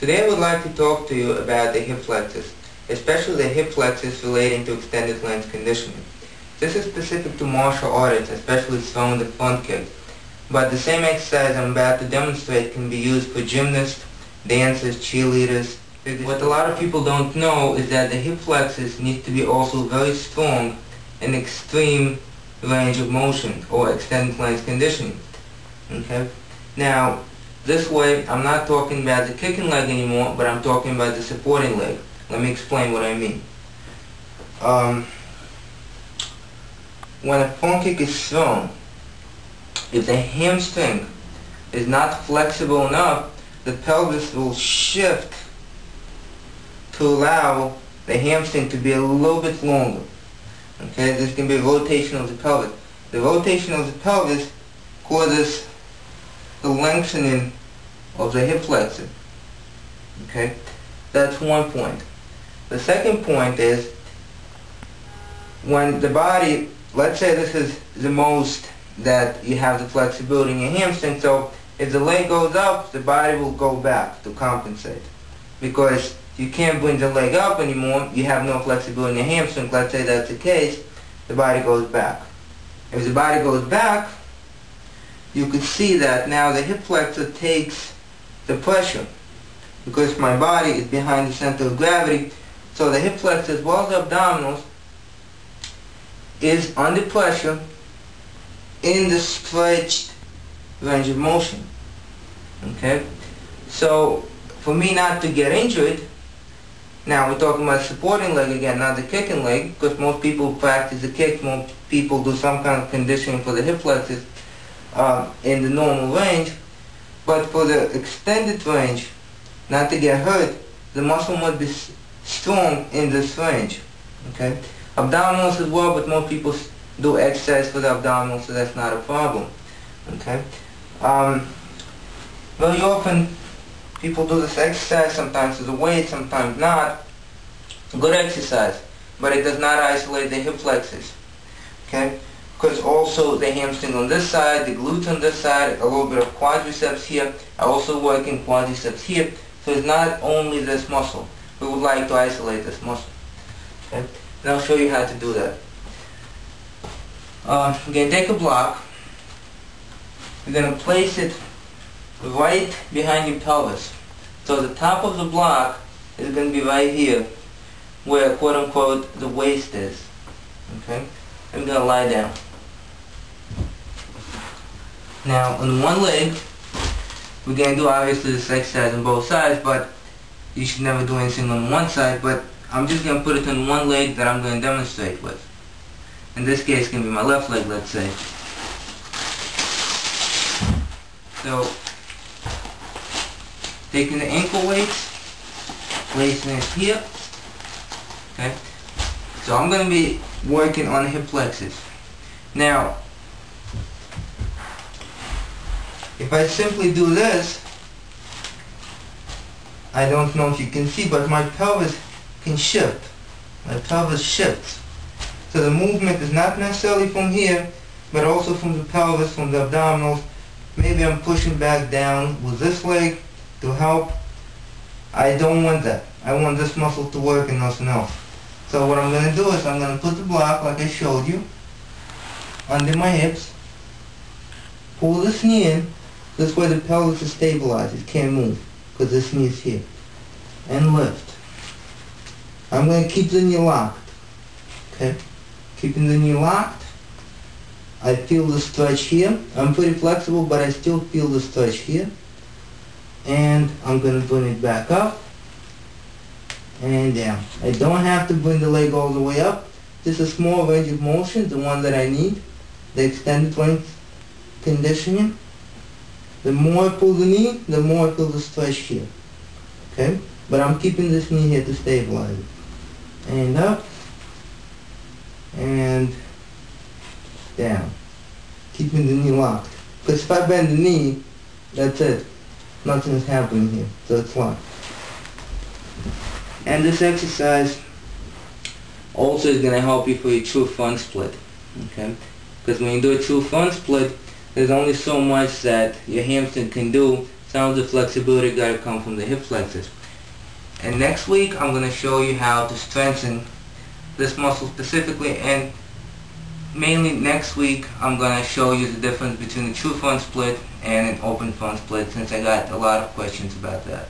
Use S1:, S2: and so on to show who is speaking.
S1: Today I would like to talk to you about the hip flexors, especially the hip flexors relating to extended length conditioning. This is specific to martial artists, especially throwing the front kick, but the same exercise I'm about to demonstrate can be used for gymnasts, dancers, cheerleaders. What a lot of people don't know is that the hip flexors need to be also very strong in extreme range of motion or extended length conditioning. Okay? Now, this way I'm not talking about the kicking leg anymore, but I'm talking about the supporting leg. Let me explain what I mean. When a front kick is thrown, if the hamstring is not flexible enough, the pelvis will shift to allow the hamstring to be a little bit longer. Okay, this can be a rotation of the pelvis. The rotation of the pelvis causes the lengthening of the hip flexor. Okay, that's one point. The second point is when the body, let's say this is the most that you have the flexibility in your hamstring, so if the leg goes up, the body will go back to compensate. Because you can't bring the leg up anymore, you have no flexibility in your hamstring, let's say that's the case, the body goes back. If the body goes back, you could see that now the hip flexor takes the pressure. Because my body is behind the center of gravity, so the hip flexor as well as the abdominals is under pressure in the stretched range of motion. Okay? So, for me not to get injured, now we're talking about supporting leg again, not the kicking leg, because most people practice the kick, most people do some kind of conditioning for the hip flexors in the normal range, but for the extended range, not to get hurt, the muscle must be strong in this range. Okay? Abdominals as well, but most people do exercise for the abdominals, so that's not a problem. Okay? Very often people do this exercise, sometimes with a weight, sometimes not. Good exercise, but it does not isolate the hip flexors. Okay? Because also the hamstring on this side, the glutes on this side, a little bit of quadriceps here. I also work in quadriceps here, so it's not only this muscle. We would like to isolate this muscle. Okay? And I'll show you how to do that. We're going to take a block. We're going to place it right behind your pelvis. So the top of the block is going to be right here, where quote unquote the waist is. Okay? I'm going to lie down. Now on one leg, we're going to do obviously this exercise on both sides, but you should never do anything on one side, but I'm just going to put it on one leg that I'm going to demonstrate with. In this case, it's going to be my left leg, let's say. So, taking the ankle weights, placing it here. Okay. So I'm going to be working on the hip flexors. Now, if I simply do this, I don't know if you can see, but my pelvis can shift. My pelvis shifts. So the movement is not necessarily from here, but also from the pelvis, from the abdominals. Maybe I'm pushing back down with this leg to help. I don't want that. I want this muscle to work and nothing else. So what I'm going to do is I'm going to put the block, like I showed you, under my hips, pull this knee in. This way the pelvis is stabilized. It can't move because this knee is here. And lift. I'm going to keep the knee locked. Okay? Keeping the knee locked. I feel the stretch here. I'm pretty flexible, but I still feel the stretch here. And I'm going to bring it back up and down. I don't have to bring the leg all the way up. Just a small range of motion, the one that I need, the extended length conditioning. The more I pull the knee, the more I feel the stretch here. Okay? But I'm keeping this knee here to stabilize it. And up. And down. Keeping the knee locked. Because if I bend the knee, that's it. Nothing is happening here. So it's locked. And this exercise also is going to help you for your true front split. Okay? Because when you do a true front split, there's only so much that your hamstring can do Some of the flexibility got to come from the hip flexors. And next week I'm going to show you how to strengthen this muscle specifically, and mainly next week I'm going to show you the difference between a true front split and an open front split, since I got a lot of questions about that.